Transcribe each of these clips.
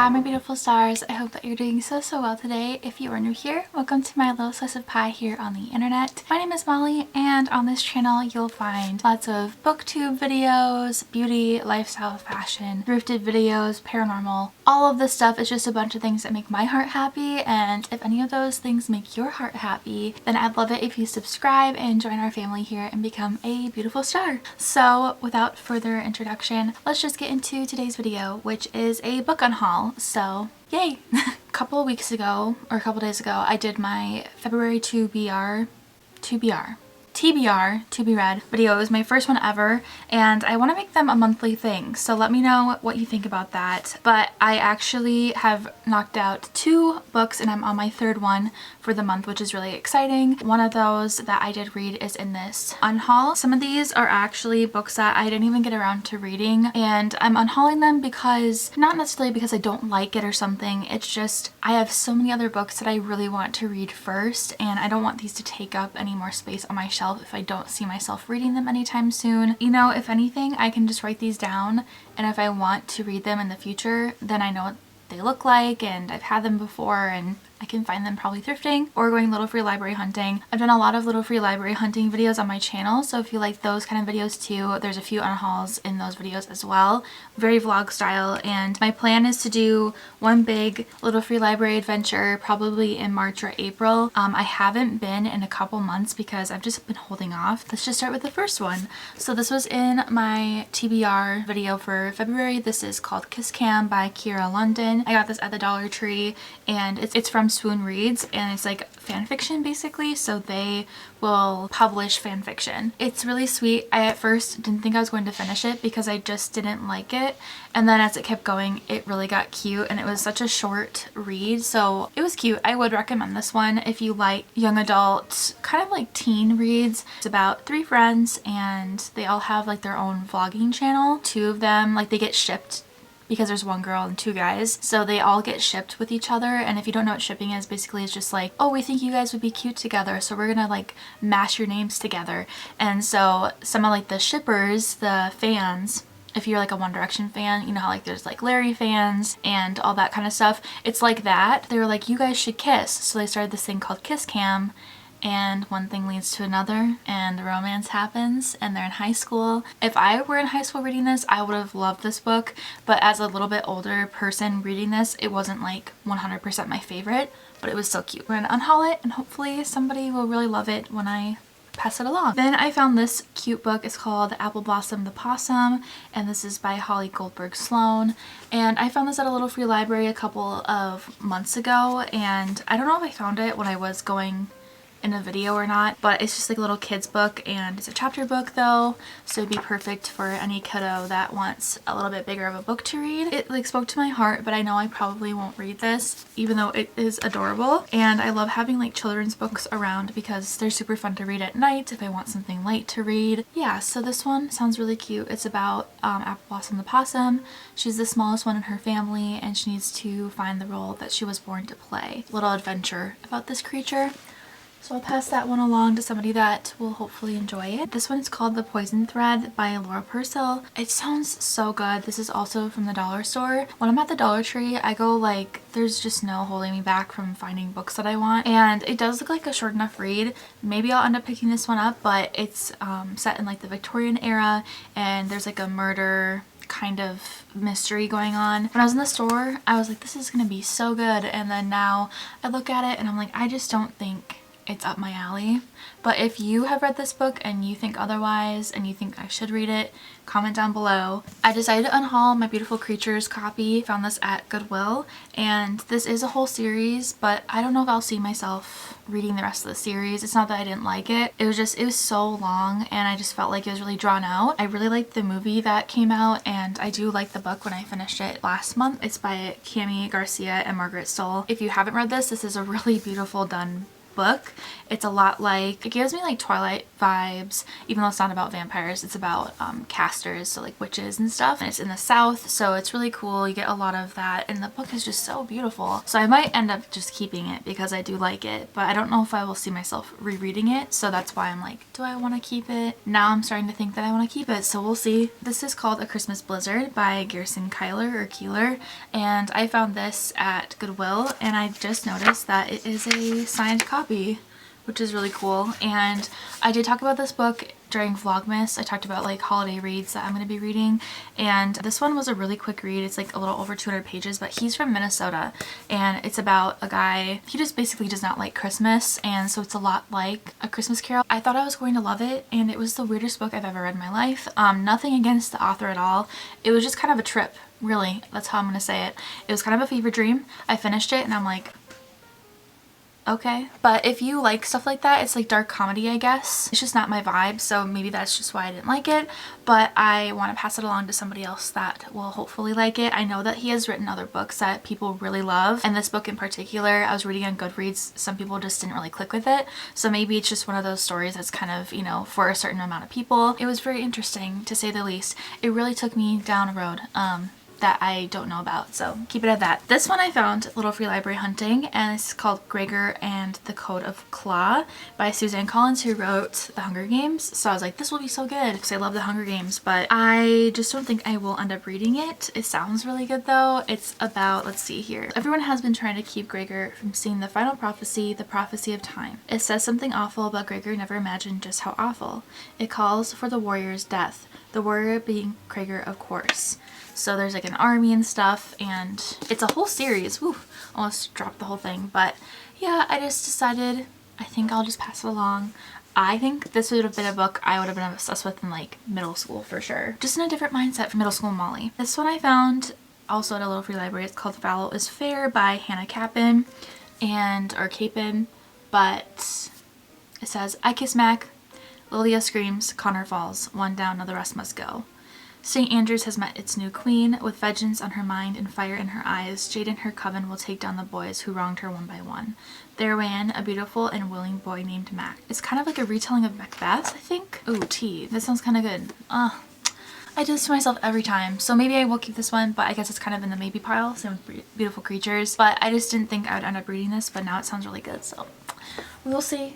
Hi my beautiful stars, I hope that you're doing so well today. If you are new here, welcome to my little slice of pie here on the internet. My name is Molly and on this channel you'll find lots of booktube videos, beauty, lifestyle, fashion, thrifted videos, paranormal. All of this stuff is just a bunch of things that make my heart happy, and if any of those things make your heart happy, then I'd love it if you subscribe and join our family here and become a beautiful star. So without further introduction, let's just get into today's video, which is a book unhaul. So yay! A couple of weeks ago, or a couple days ago, I did my February TBR, to be read video. It was my first one ever and I want to make them a monthly thing, so let me know what you think about that. But I actually have knocked out 2 books and I'm on my 3rd one for the month, which is really exciting. One of those that I did read is in this unhaul. Some of these are actually books that I didn't even get around to reading, and I'm unhauling them because, not necessarily because I don't like it or something, it's just I have so many other books that I really want to read first, and I don't want these to take up any more space on my shelf if I don't see myself reading them anytime soon. You know, if anything, I can just write these down, and if I want to read them in the future, then I know what they look like and I've had them before, and I can find them probably thrifting or going little free library hunting. I've done a lot of little free library hunting videos on my channel, so if you like those kind of videos too, there's a few unhauls in those videos as well. Very vlog style, and my plan is to do one big little free library adventure probably in March or April. I haven't been in a couple months because I've just been holding off. Let's just start with the first one. So this was in my TBR video for February. This is called Kiss Cam by Kira London. I got this at the Dollar Tree and it's from Swoon Reads, and it's like fan fiction basically, so they will publish fan fiction. It's really sweet. I at first didn't think I was going to finish it because I just didn't like it, and then as it kept going it really got cute, and it was such a short read, so it was cute. I would recommend this one if you like young adult, kind of like teen reads. It's about 3 friends and they all have like their own vlogging channel. 2 of them, like, they get shipped because there's 1 girl and 2 guys, so they all get shipped with each other. And if you don't know what shipping is, basically it's just like, oh, we think you guys would be cute together, so we're gonna like mash your names together. And so some of like the shippers, the fans, if you're like a One Direction fan, you know how like there's like Larry fans and all that kind of stuff, it's like that. They were like, you guys should kiss, so they started this thing called Kiss Cam, and one thing leads to another and the romance happens and they're in high school. If I were in high school reading this, I would have loved this book, but as a little bit older person reading this, it wasn't like 100% my favorite, but it was still cute. We're gonna unhaul it and hopefully somebody will really love it when I pass it along. Then I found this cute book. It's called Apple Blossom the Possum, and this is by Holly Goldberg Sloan, and I found this at a little free library a couple of months ago, and I don't know if I found it when I was going in a video or not, but it's just like a little kids book, and it's a chapter book though, so it'd be perfect for any kiddo that wants a little bit bigger of a book to read. It like spoke to my heart, but I know I probably won't read this even though it is adorable, and I love having like children's books around because they're super fun to read at night if I want something light to read. Yeah, so this one sounds really cute. It's about Apple Blossom the Possum. She's the smallest one in her family and she needs to find the role that she was born to play. Little adventure about this creature. So I'll pass that one along to somebody that will hopefully enjoy it. This one is called The Poison Thread by Laura Purcell. It sounds so good. This is also from the dollar store. When I'm at the Dollar Tree, I go like, there's just no holding me back from finding books that I want. And it does look like a short enough read. Maybe I'll end up picking this one up, but it's set in like the Victorian era, and there's like a murder kind of mystery going on. When I was in the store, I was like, this is gonna be so good. And then now I look at it and I'm like, I just don't think it's up my alley. But if you have read this book and you think otherwise and you think I should read it, comment down below. I decided to unhaul my Beautiful Creatures copy. Found this at Goodwill, and this is a whole series, but I don't know if I'll see myself reading the rest of the series. It's not that I didn't like it. It was so long and I just felt like it was really drawn out. I really liked the movie that came out, and I do like the book when I finished it last month. It's by Cami Garcia and Margaret Stoll. If you haven't read this, this is a really beautiful done book. It's a lot like, it gives me like Twilight vibes, even though it's not about vampires. It's about casters, so like witches and stuff. And it's in the South, so it's really cool. You get a lot of that, and the book is just so beautiful. So I might end up just keeping it because I do like it, but I don't know if I will see myself rereading it. So that's why I'm like, do I want to keep it? Now I'm starting to think that I want to keep it, so we'll see. This is called A Christmas Blizzard by Garrison Keillor, and I found this at Goodwill, and I just noticed that it is a signed copy, which is really cool. And I did talk about this book during Vlogmas. I talked about like holiday reads that I'm going to be reading, and this one was a really quick read. It's like a little over 200 pages, but he's from Minnesota, and it's about a guy, he just basically does not like Christmas, and so it's a lot like A Christmas Carol. I thought I was going to love it, and it was the weirdest book I've ever read in my life. Nothing against the author at all. It was just kind of a trip, really. That's how I'm going to say it. It was kind of a fever dream. I finished it and I'm like, okay. But if you like stuff like that, it's like dark comedy, I guess. It's just not my vibe, so maybe that's just why I didn't like it. But I want to pass it along to somebody else that will hopefully like it. I know that he has written other books that people really love, and this book in particular, I was reading on Goodreads, some people just didn't really click with it. So maybe it's just one of those stories that's kind of, you know, for a certain amount of people. It was very interesting, to say the least. It really took me down a road that I don't know about, so keep it at that. This one I found Little Free Library Hunting, and it's called Gregor and the Code of Claw by Suzanne Collins, who wrote The Hunger Games. So I was like, this will be so good because I love The Hunger Games, but I just don't think I will end up reading it. It sounds really good though. It's about, let's see here. Everyone has been trying to keep Gregor from seeing the final prophecy, the prophecy of time. It says something awful, but Gregor never imagined just how awful. It calls for the warrior's death, the warrior being Gregor, of course. So there's like an army and stuff, and it's a whole series. Woo, almost dropped the whole thing. But yeah, I just decided I think I'll just pass it along. I think this would have been a book I would have been obsessed with in like middle school for sure. Just in a different mindset for middle school Molly. This one I found also at a Little Free Library. It's called Foul is Fair by Hannah Capin, or Capin, but it says, I kiss Mac, Lilia screams, Connor falls, one down, now the rest must go. St. Andrews has met its new queen, with vengeance on her mind and fire in her eyes. Jade and her coven will take down the boys who wronged her one by one. There ran a beautiful and willing boy named Mac. It's kind of like a retelling of Macbeth, I think. Ooh, tea. That sounds kind of good. I do this to myself every time, so maybe I will keep this one, but I guess it's kind of in the maybe pile. Same with Beautiful Creatures, but I just didn't think I would end up reading this, but now it sounds really good, so we will see.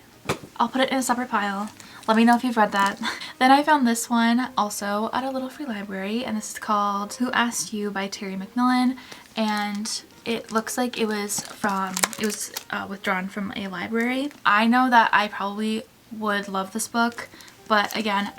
I'll put it in a separate pile. Let me know if you've read that. Then I found this one also at a Little Free Library, and this is called Who Asked You by Terry McMillan, and it looks like it was withdrawn from a library. I know that I probably would love this book, but again,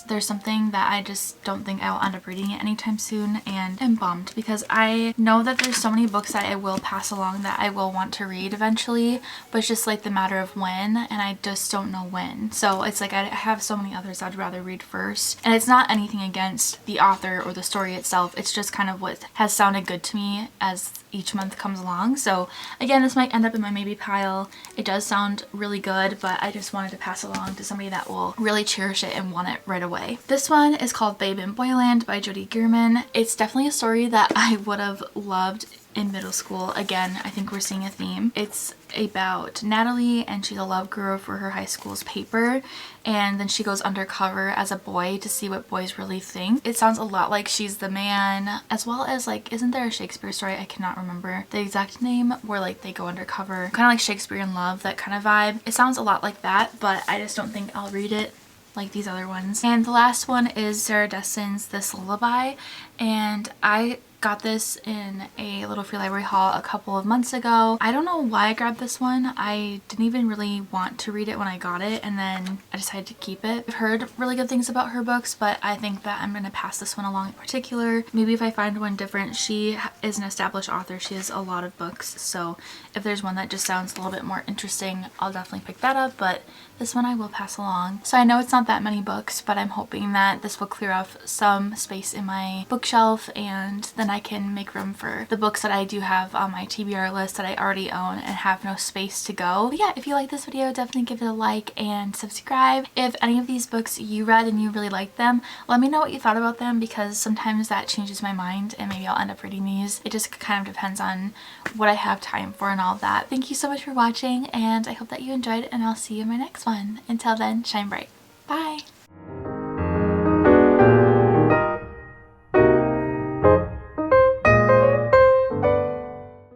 there's something that I just don't think I will end up reading it anytime soon, and I'm bummed because I know that there's so many books that I will pass along that I will want to read eventually, but it's just like the matter of when, and I just don't know when. So it's like I have so many others I'd rather read first, and it's not anything against the author or the story itself. It's just kind of what has sounded good to me as each month comes along. So again, this might end up in my maybe pile. It does sound really good, but I just wanted to pass it along to somebody that will really cherish it and want it right away. This one is called Babe in Boyland by Jody Gearman. It's definitely a story that I would have loved in middle school. Again, I think we're seeing a theme. It's about Natalie, and she's a love guru for her high school's paper, and then she goes undercover as a boy to see what boys really think. It sounds a lot like She's the Man, as well as like, isn't there a Shakespeare story, I cannot remember the exact name, where like they go undercover, kind of like Shakespeare in Love, that kind of vibe. It sounds a lot like that, but I just don't think I'll read it like these other ones. And the last one is Sarah Dessen's This Lullaby, and I got this in a Little Free Library haul a couple of months ago. I don't know why I grabbed this one. I didn't even really want to read it when I got it, and then I decided to keep it. I've heard really good things about her books, but I think that I'm gonna pass this one along in particular. Maybe if I find one different. She is an established author. She has a lot of books, so if there's one that just sounds a little bit more interesting, I'll definitely pick that up, but this one I will pass along. So I know it's not that many books, but I'm hoping that this will clear off some space in my bookshelf, and then I I can make room for the books that I do have on my TBR list that I already own and have no space to go. But yeah, if you like this video, definitely give it a like and subscribe. If any of these books you read and you really liked them, let me know what you thought about them, because sometimes that changes my mind and maybe I'll end up reading these. It just kind of depends on what I have time for and all of that. Thank you so much for watching, and I hope that you enjoyed, and I'll see you in my next one. Until then, shine bright. Bye!